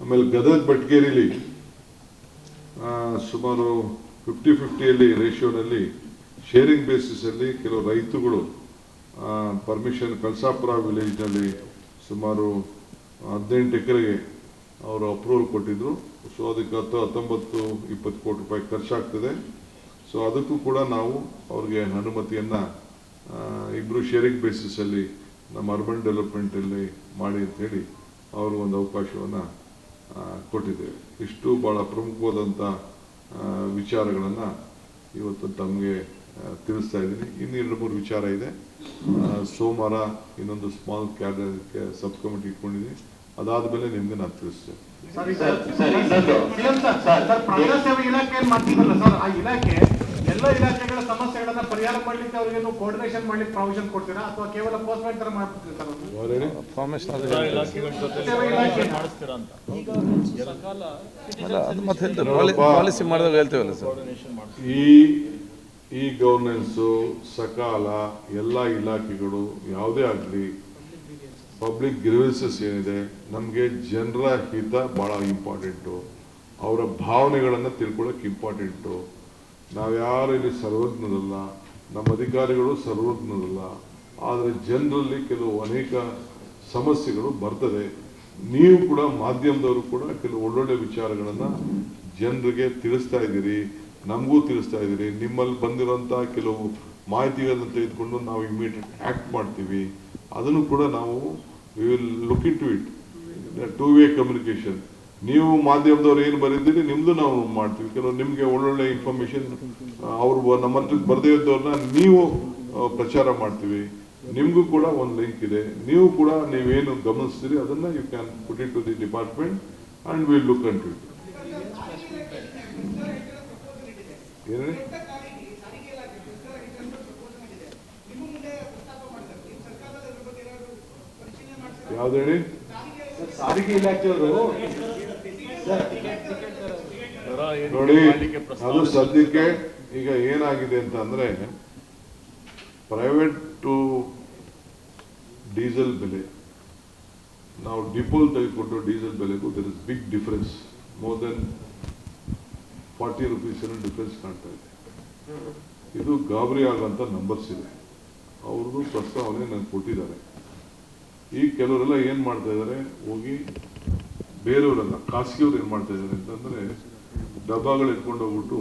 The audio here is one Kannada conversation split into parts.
ಆಮೇಲೆ ಗದಗ ಬಟ್ಗೇರಿಲಿ ಸುಮಾರು 50-50 ರೇಷಿಯೋನಲ್ಲಿ ಶೇರಿಂಗ್ ಬೇಸಿಸಲ್ಲಿ ಕೆಲವು ರೈತರುಗಳು ಪರ್ಮಿಷನ್ ಕಳಸಾಪುರ ವಿಲೇಜ್ನಲ್ಲಿ ಸುಮಾರು 18 ಎಕರೆಗೆ ಅವರು ಅಪ್ರೂವಲ್ ಕೊಟ್ಟಿದ್ರು. ಸೊ ಅದಕ್ಕೆ 19-20 ಕೋಟಿ ರೂಪಾಯಿ ಖರ್ಚಾಗ್ತದೆ. ಸೊ ಅದಕ್ಕೂ ಕೂಡ ನಾವು ಅವ್ರಿಗೆ ಅನುಮತಿಯನ್ನು ಇಬ್ಬರು ಶೇರಿಂಗ್ ಬೇಸಿಸಲ್ಲಿ ನಮ್ಮ ಅರ್ಬನ್ ಡೆವಲಪ್ಮೆಂಟಲ್ಲಿ ಮಾಡಿ ಅಂತೇಳಿ ಅವರು ಒಂದು ಅವಕಾಶವನ್ನು ಕೊಟ್ಟಿದ್ದೇವೆ. ಇಷ್ಟು ಭಾಳ ಪ್ರಮುಖವಾದಂಥ ವಿಚಾರಗಳನ್ನು ಇವತ್ತು ತಮಗೆ ತಿಳಿಸ್ತಾ ಇದ್ದೀನಿ. ಇನ್ನು 2-3 ವಿಚಾರ ಇದೆ. ಸೋಮವಾರ ಇನ್ನೊಂದು ಸ್ಮಾಲ್ ಸಬ್ ಕಮಿಟಿ ಇಟ್ಕೊಂಡಿದ್ದೀನಿ. ಅದಾದ ಮೇಲೆ ನಿಮಗೆ ನಾನು ತಿಳಿಸ್ತೇನೆ. ಪ್ರಜಾಸೇವೆ ಇಲಾಖೆ ಮಾಡ್ತಿದ್ದಲ್ಲ ಸರ್, ಆ ಇಲಾಖೆ ಎಲ್ಲ ಇಲಾಖೆಗಳ ಸಮಸ್ಯೆಗಳನ್ನ ಪರಿಹಾರ ಮಾಡ್ಲಿಕ್ಕೆ ಅವ್ರಿಗೇನು ಕೋರ್ಡಿನೇಷನ್ ಮಾಡ್ಲಿಕ್ಕೆ ಪ್ರಾವಿಷನ್ ಕೊಡ್ತೀರಾ ಅಥವಾ ಕೇವಲ ಪೋಸ್ಟ್ಮೆಂಟ್ ತರ ಮಾಡ್ತಿದ್ದೀರಾ ಸರ್? ಪಾಲಿಸಿ ಮಾಡಿದಾಗ ಹೇಳ್ತೇವಲ್ಲ ಸರ್. ಈ ಗವರ್ನೆನ್ಸು ಸಕಾಲ ಎಲ್ಲ ಇಲಾಖೆಗಳು ಯಾವುದೇ ಆಗಲಿ ಪಬ್ಲಿಕ್ ಗ್ರೀವೆನ್ಸಸ್ ಏನಿದೆ ನಮಗೆ ಜನರ ಹಿತ ಭಾಳ ಇಂಪಾರ್ಟೆಂಟು. ಅವರ ಭಾವನೆಗಳನ್ನು ತಿಳ್ಕೊಳ್ಳೋಕೆ ಇಂಪಾರ್ಟೆಂಟು. ನಾವ್ಯಾರು ಇಲ್ಲಿ ಸರ್ವಜ್ಞರಲ್ಲ, ನಮ್ಮ ಅಧಿಕಾರಿಗಳು ಸರ್ವಜ್ಞರಲ್ಲ. ಆದರೆ ಜನರಲ್ಲಿ ಅನೇಕ ಸಮಸ್ಯೆಗಳು ಬರ್ತದೆ. ನೀವು ಕೂಡ ಮಾಧ್ಯಮದವರು ಕೂಡ ಕೆಲವು ಒಳ್ಳೊಳ್ಳೆ ವಿಚಾರಗಳನ್ನು ಜನರಿಗೆ ತಿಳಿಸ್ತಾ ಇದ್ದೀರಿ, ನಮಗೂ ತಿಳಿಸ್ತಾ ಇದ್ದೀರಿ. ನಿಮ್ಮಲ್ಲಿ ಬಂದಿರೋಂಥ ಕೆಲವು ಮಾಹಿತಿಗಳನ್ನು ತೆಗೆದುಕೊಂಡು ನಾವು ಇಮಿಡಿಯೇಟ್ ಆ್ಯಕ್ಟ್ ಮಾಡ್ತೀವಿ. ಅದನ್ನು ಕೂಡ ನಾವು we will look into it. 2-way communication. ನೀವು ಮಾಧ್ಯಮದವ್ರು ಏನು ಬರೀತೀರಿ ನಿಮ್ಮದು ನಾವು ಮಾಡ್ತೀವಿ. ಕೆಲವು ನಿಮಗೆ ಒಳ್ಳೊಳ್ಳೆ ಇನ್ಫಾರ್ಮೇಷನ್ ಅವ್ರು ನಮ್ಮ ಹತ್ರ ಬರದೇ ಇದ್ದವ್ರನ್ನ ನೀವು ಪ್ರಚಾರ ಮಾಡ್ತೀವಿ. ನಿಮಗೂ ಕೂಡ ಒಂದು ಲಿಂಕ್ ಇದೆ. ನೀವು ಕೂಡ ನೀವೇನು ಗಮನಿಸ್ತೀರಿ ಅದನ್ನು you can put it to the department and will look into it. ಏನೇ ಯಾವ್ದು ಹೇಳಿ? ಸಾರಿಗೆ ಇಲಾಖೆಯವರು ನೋಡಿ, ಅದು ಸದ್ಯಕ್ಕೆ ಈಗ ಏನಾಗಿದೆ ಅಂತ ಅಂದ್ರೆ ಪ್ರೈವೇಟ್ ಟು ಡೀಸೆಲ್ ಬೆಲೆ, ನಾವು ಡಿಪೋಲ್ ತೆಗೆದುಕೊಂಡು ಡೀಸೆಲ್ ಬೆಲೆಗೂ there is big difference. More than 40 rupees difference ಕಾಣ್ತಾ ಇದೆ. ಇದು ಗಾಬರಿ ಆಗೋಂಥ ನಂಬರ್ಸ್ ಇದೆ. ಅವ್ರದ್ದು ಪ್ರಸ್ತಾವನೆ ನನಗೆ ಕೊಟ್ಟಿದ್ದಾರೆ. ಈಗ ಕೆಲವರೆಲ್ಲ ಏನು ಮಾಡ್ತಾ ಇದ್ದಾರೆ, ಹೋಗಿ ಬೇರೆಯವರೆಲ್ಲ ಖಾಸಗಿಯವ್ರು ಏನು ಮಾಡ್ತಾ ಇದ್ದಾರೆ ಅಂತಂದರೆ ಡಬ್ಬಗಳು ಇಟ್ಕೊಂಡು ಹೋಗ್ಬಿಟ್ಟು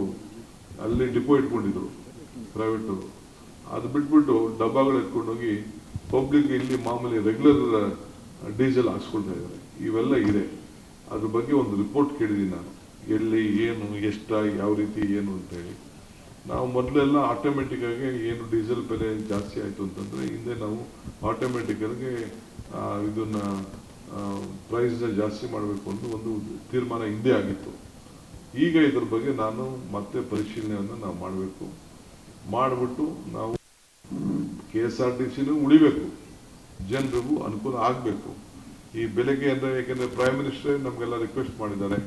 ಅಲ್ಲಿ ಡಿಪೋ ಇಟ್ಕೊಂಡಿದ್ರು ಪ್ರೈವೇಟವರು. ಅದು ಬಿಟ್ಬಿಟ್ಟು ಡಬ್ಬಗಳು ಎತ್ಕೊಂಡೋಗಿ ಪಬ್ಲಿಕ್ ಇಲ್ಲಿ ಮಾಮೂಲಿ ರೆಗ್ಯುಲರ್ ಡೀಸೆಲ್ ಹಾಕ್ಸ್ಕೊಳ್ತಾ ಇದ್ದಾರೆ. ಇವೆಲ್ಲ ಇದೆ. ಅದ್ರ ಬಗ್ಗೆ ಒಂದು ರಿಪೋರ್ಟ್ ಕೇಳಿದ್ದೀನಿ ನಾನು, ಎಲ್ಲಿ ಏನು ಎಷ್ಟ ಯಾವ ರೀತಿ ಏನು ಅಂತೇಳಿ. ನಾವು ಮೊದಲೆಲ್ಲ ಆಟೋಮೆಟಿಕ್ ಆಗಿ ಏನು ಡೀಸೆಲ್ ಬೆಲೆ ಜಾಸ್ತಿ ಆಯಿತು ಅಂತಂದರೆ ಹಿಂದೆ ನಾವು ಆಟೋಮೆಟಿಕ್ ಆಗಿ ಇದನ್ನ ಪ್ರೈಸ್ನ ಜಾಸ್ತಿ ಮಾಡಬೇಕು ಅಂತ ಒಂದು ತೀರ್ಮಾನ ಹಿಂದೆ ಆಗಿತ್ತು. ಈಗ ಇದ್ರ ಬಗ್ಗೆ ನಾನು ಮತ್ತೆ ಪರಿಶೀಲನೆಯನ್ನು ನಾವು ಮಾಡಬೇಕು. ಮಾಡಿಬಿಟ್ಟು ನಾವು KSRTCನೂ ಉಳಿಬೇಕು, ಜನರಿಗೂ ಅನುಕೂಲ ಆಗಬೇಕು. ಈ ಬೆಲೆಗೆ ಅಂದರೆ ಯಾಕೆಂದರೆ ಪ್ರೈಮ್ ಮಿನಿಸ್ಟ್ರೇ ನಮಗೆಲ್ಲ ರಿಕ್ವೆಸ್ಟ್ ಮಾಡಿದ್ದಾರೆ,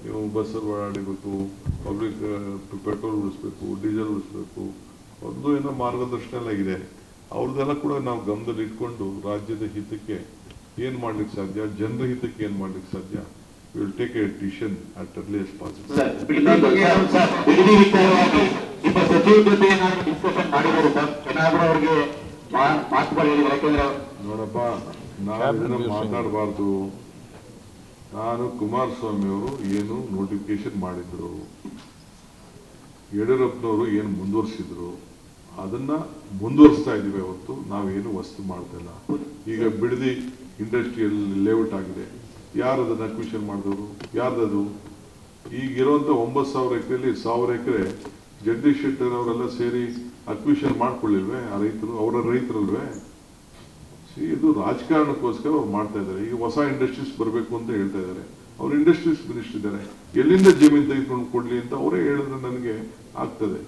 ನೀವು ಬಸ್ಸಲ್ಲಿ ಓಡಾಡಬೇಕು, ಪಬ್ಲಿಕ್ ಪೆಟ್ರೋಲ್ ಉಳಿಸ್ಬೇಕು, ಡೀಸೆಲ್ ಉಳಿಸ್ಬೇಕು, ಒಂದು ಏನೋ ಮಾರ್ಗದರ್ಶನ ಎಲ್ಲ ಇದೆ. ಅವ್ರದ್ದೆಲ್ಲ ಕೂಡ ನಾವು ಗಮನದಲ್ಲಿ ಇಟ್ಕೊಂಡು ರಾಜ್ಯದ ಹಿತಕ್ಕೆ ಏನು ಮಾಡ್ಲಿಕ್ಕೆ ಸಾಧ್ಯ, ಜನರ ಹಿತಕ್ಕೆ ಏನು ಮಾಡ್ಲಿಕ್ಕೆ ಸಾಧ್ಯ, will take A decision at earliest possible. ನೋಡಪ್ಪ, ನಾವು ಇದನ್ನ ಮಾತಾಡಬಾರ್ದು. ನಾನು ಕುಮಾರಸ್ವಾಮಿ ಅವರು ಏನು ನೋಟಿಫಿಕೇಶನ್ ಮಾಡಿದ್ರು, ಯಡಿಯೂರಪ್ಪನವರು ಏನು ಮುಂದುವರಿಸಿದ್ರು ಅದನ್ನ ಮುಂದುವರಿಸ್ತಾ ಇದೀವಿ ಹೊರತು ನಾವೇನು ವಸ್ತು ಮಾಡ್ತಾ ಇಲ್ಲ. ಈಗ ಬಿಡದಿ ಇಂಡಸ್ಟ್ರಿಯಲ್ ಲೇಔಟ್ ಆಗಿದೆ. ಯಾರು ಅದನ್ನ ಅಕ್ವಿಷನ್ ಮಾಡಿದವರು? ಯಾರ್ದದು? ಈಗಿರುವಂಥ 9,000 ಎಕರೆಯಲ್ಲಿ 1,000 ಎಕರೆ ಜಗದೀಶ್ ಶೆಟ್ಟರ್ ಅವರೆಲ್ಲ ಸೇರಿ ಅಕ್ವಿಷನ್ ಮಾಡ್ಕೊಳ್ಳಿಲ್ವೇ? ಆ ರೈತರು ಅವರ ರೈತರಲ್ವೇ? ಇದು ರಾಜಕಾರಣಕ್ಕೋಸ್ಕರ ಅವ್ರು ಮಾಡ್ತಾ ಇದ್ದಾರೆ. ಈಗ ಹೊಸ ಇಂಡಸ್ಟ್ರೀಸ್ ಬರಬೇಕು ಅಂತ ಹೇಳ್ತಾ ಇದ್ದಾರೆ. ಅವ್ರು ಇಂಡಸ್ಟ್ರೀಸ್ ಮಿನಿಸ್ಟರ್ ಇದ್ದಾರೆ, ಎಲ್ಲಿಂದ ಜಮೀನು ತೆಗೆದುಕೊಂಡು ಕೊಡ್ಲಿ ಅಂತ ಅವರೇ ಹೇಳಿದ್ರೆ ನನಗೆ ಆಗ್ತದೆ.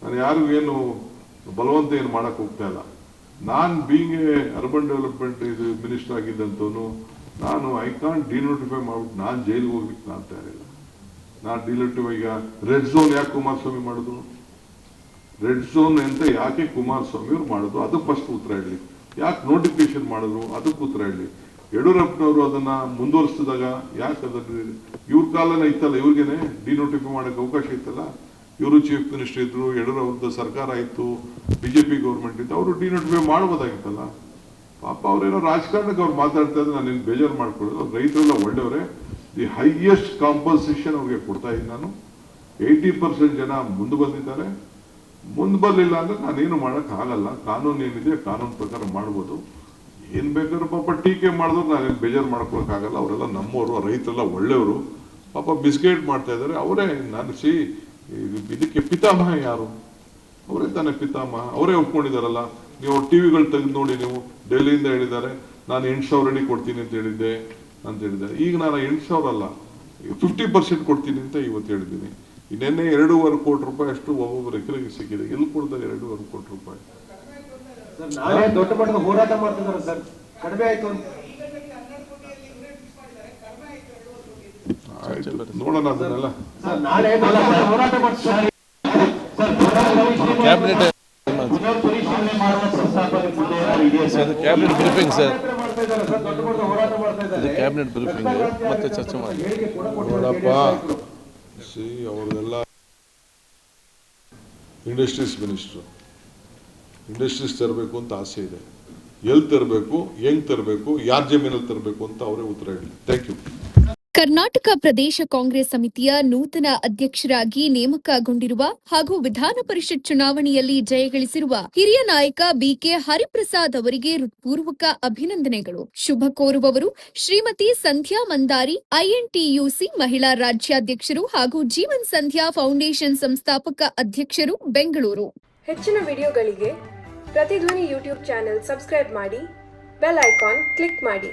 ನಾನು ಯಾರಿಗೂ ಏನು ಬಲವಂತ ಏನು ಮಾಡಕ್ ಹೋಗ್ತಾ ಇಲ್ಲ. ನಾನು ಬೀಂಗ್ ಎ ಅರ್ಬನ್ ಡೆವಲಪ್ಮೆಂಟ್ ಇದು ಮಿನಿಸ್ಟರ್ ಆಗಿದ್ದಂತವನು ನಾನು ಐ ಕಾಂಟ್ ಡಿನೋಟಿಫೈ ಮಾಡ್ಬಿಟ್ಟು ನಾನು ಜೈಲಿಗೆ ಹೋಗ್ಲಿಕ್ಕೆ ನಾನು ತಯಾರಿಲ್ಲ. ನಾನು ಡಿನೋಟಿಫೈ ಈಗ ರೆಡ್ ಝೋನ್ ಯಾಕೆ ಕುಮಾರಸ್ವಾಮಿ ಮಾಡಿದ್ರು? ರೆಡ್ ಝೋನ್ ಅಂತ ಯಾಕೆ ಕುಮಾರಸ್ವಾಮಿ ಅವ್ರು ಮಾಡಿದ್ರು? ಅದಕ್ಕೆ ಫಸ್ಟ್ ಉತ್ತರ ಹೇಳಿ. ಯಾಕೆ ನೋಟಿಫಿಕೇಶನ್ ಮಾಡಿದ್ರು? ಅದಕ್ಕೆ ಉತ್ತರ ಹೇಳಿ. ಯಡಿಯೂರಪ್ಪನವರು ಅದನ್ನ ಮುಂದುವರಿಸಿದಾಗ ಯಾಕೆ ಅದನ್ನ ಇವ್ರ ಕಾಲನೇ ಇತ್ತಲ್ಲ, ಇವ್ರಿಗೇನೆ ಡಿನೋಟಿಫೈ ಮಾಡಕ್ಕೆ ಅವಕಾಶ ಇತ್ತಲ್ಲ. ಇವರು ಚೀಫ್ ಮಿನಿಸ್ಟರ್ ಇದ್ರು, ಯಡಿಯೂರವ್ರದ್ದು ಸರ್ಕಾರ ಇತ್ತು, ಬಿಜೆಪಿ ಗೌರ್ಮೆಂಟ್ ಇತ್ತು, ಅವರು ಡಿನೋಟಿಫೈ ಮಾಡ್ಬೋದಾಗಿತ್ತಲ್ಲ. ಪಾಪ ಅವ್ರೇನೋ ರಾಜಕಾರಣಕ್ಕೆ ಅವ್ರು ಮಾತಾಡ್ತಾ ಇದ್ರೆ ನಾನು ಬೇಜಾರು ಮಾಡ್ಕೊಳ್ಳೋದು. ರೈತರೆಲ್ಲ ಒಳ್ಳೆಯವರೇ. ದಿ ಹೈಯೆಸ್ಟ್ ಕಾಂಪನ್ಸೇಷನ್ ಅವ್ರಿಗೆ ಕೊಡ್ತಾ ಇದ್ದೀನಿ ನಾನು. 80% ಜನ ಮುಂದೆ ಬಂದಿದ್ದಾರೆ. ಮುಂದೆ ಬರಲಿಲ್ಲ ಅಂದ್ರೆ ನಾನೇನು ಮಾಡಕ್ ಆಗಲ್ಲ. ಕಾನೂನು ಏನಿದೆ ಕಾನೂನು ಪ್ರಕಾರ ಮಾಡ್ಬೋದು. ಏನ್ ಬೇಕಾದ್ರೂ ಪಾಪ ಟೀಕೆ ಮಾಡಿದ್ರು ನಾನೇನು ಬೇಜಾರು ಮಾಡ್ಕೊಳಕ್ ಆಗಲ್ಲ. ಅವರೆಲ್ಲ ನಮ್ಮವರು, ರೈತರೆಲ್ಲ ಒಳ್ಳೆಯವರು. ಪಾಪ ಬಿಸ್ಕೆಟ್ ಮಾಡ್ತಾ ಇದ್ದಾರೆ. ಅವರೇ ನಾನು ಇದಕ್ಕೆ ಪಿತಾಮಹ ಯಾರು? ಅವರೇ ತಾನೇ ಪಿತಾಮಹ. ಅವರೇ ಒಪ್ಕೊಂಡಿದಾರಲ್ಲ. ನೀವು ಟಿವಿಗಳು ತೆಗೆದು ನೋಡಿ, ನೀವು ಡೆಲ್ಲಿಯಿಂದ ಹೇಳಿದ್ದಾರೆ ನಾನು 8,000 ಅಡಿ ಕೊಡ್ತೀನಿ ಅಂತ ಹೇಳಿದ್ದೆ. ಈಗ ನಾನು 8,000 ಅಲ್ಲ 50% ಕೊಡ್ತೀನಿ ಅಂತ ಇವತ್ತು ಹೇಳಿದ್ದೀನಿ. ಇನ್ನೇನೆ 2.5 ಕೋಟಿ ರೂಪಾಯಿ ಅಷ್ಟು ಒಬ್ಬೊಬ್ಬರು ಎಕರೆಗೆ ಸಿಕ್ಕಿದೆ. ಎಲ್ಲಿ ಕೊಡ್ತಾರೆ 2.5 ಕೋಟಿ ರೂಪಾಯಿ? ನಾಳೆ ದೊಡ್ಡ ಮಟ್ಟದ ಹೋರಾಟ ಮಾಡ್ತಿದ್ದಾರೆ ಸರ್, ಕಡಿಮೆ ಆಯ್ತು ಅಂತ. ಆಯ್ತು, ನೋಡೋಣ ಅದನ್ನೆಲ್ಲ. ನಾಳೆ ಹೋರಾಟ ಮಾಡ್ತಾರೆ ಕ್ಯಾಬಿನೆಟ್ ಕ್ಯಾಬಿನೆಟ್ ಬ್ರೀಫಿಂಗ್ ಸರ್, ದೊಡ್ಡ ಮಟ್ಟದ ಹೋರಾಟ ಮಾಡ್ತಾ ಇದು ಇದ್ದಾರೆ. ಕ್ಯಾಬಿನೆಟ್ ಬ್ರೀಫಿಂಗ್ ಮತ್ತೆ ಚರ್ಚೆ ಮಾಡಿ. ನೋಡಪ್ಪ, ಅವ್ರದೆಲ್ಲ ಇಂಡಸ್ಟ್ರೀಸ್ ಮಿನಿಸ್ಟ್ರು. ಇಂಡಸ್ಟ್ರೀಸ್ ತರಬೇಕು ಅಂತ ಆಸೆ ಇದೆ. ಎಲ್ಲಿ ತರಬೇಕು, ಹೆಂಗ್ ತರಬೇಕು, ಯಾರ ಜಮೀನಲ್ಲಿ ತರಬೇಕು ಅಂತ ಅವರೇ ಉತ್ತರ ಹೇಳಿ. Thank you. ಕರ್ನಾಟಕ ಪ್ರದೇಶ ಕಾಂಗ್ರೆಸ್ ಸಮಿತಿಯ ನೂತನ ಅಧ್ಯಕ್ಷರಾಗಿ ನೇಮಕಗೊಂಡಿರುವ ಹಾಗೂ ವಿಧಾನ ಪರಿಷತ್ ಚುನಾವಣೆಯಲ್ಲಿ ಜಯಗಳಿಸಿರುವ ಹಿರಿಯ ನಾಯಕ ಬಿಕೆ ಹರಿಪ್ರಸಾದ್ ಅವರಿಗೆ ಹೃತ್ಪೂರ್ವಕ ಅಭಿನಂದನೆಗಳು. ಶುಭ ಕೋರುವವರು ಶ್ರೀಮತಿ ಸಂಧ್ಯಾ ಮಂದಾರಿ, ಐಎನ್ಟಿಯುಸಿ ಮಹಿಳಾ ರಾಜ್ಯಾಧ್ಯಕ್ಷರು ಹಾಗೂ ಜೀವನ್ ಸಂಧ್ಯಾ ಫೌಂಡೇಶನ್ ಸಂಸ್ಥಾಪಕ ಅಧ್ಯಕ್ಷರು, ಬೆಂಗಳೂರು. ಹೆಚ್ಚಿನ ವಿಡಿಯೋಗಳಿಗೆ ಪ್ರತಿಧ್ವನಿ ಯೂಟ್ಯೂಬ್ ಚಾನೆಲ್ ಸಬ್ಸ್ಕ್ರೈಬ್ ಮಾಡಿ, ಬೆಲ್ ಐಕಾನ್ ಕ್ಲಿಕ್ ಮಾಡಿ.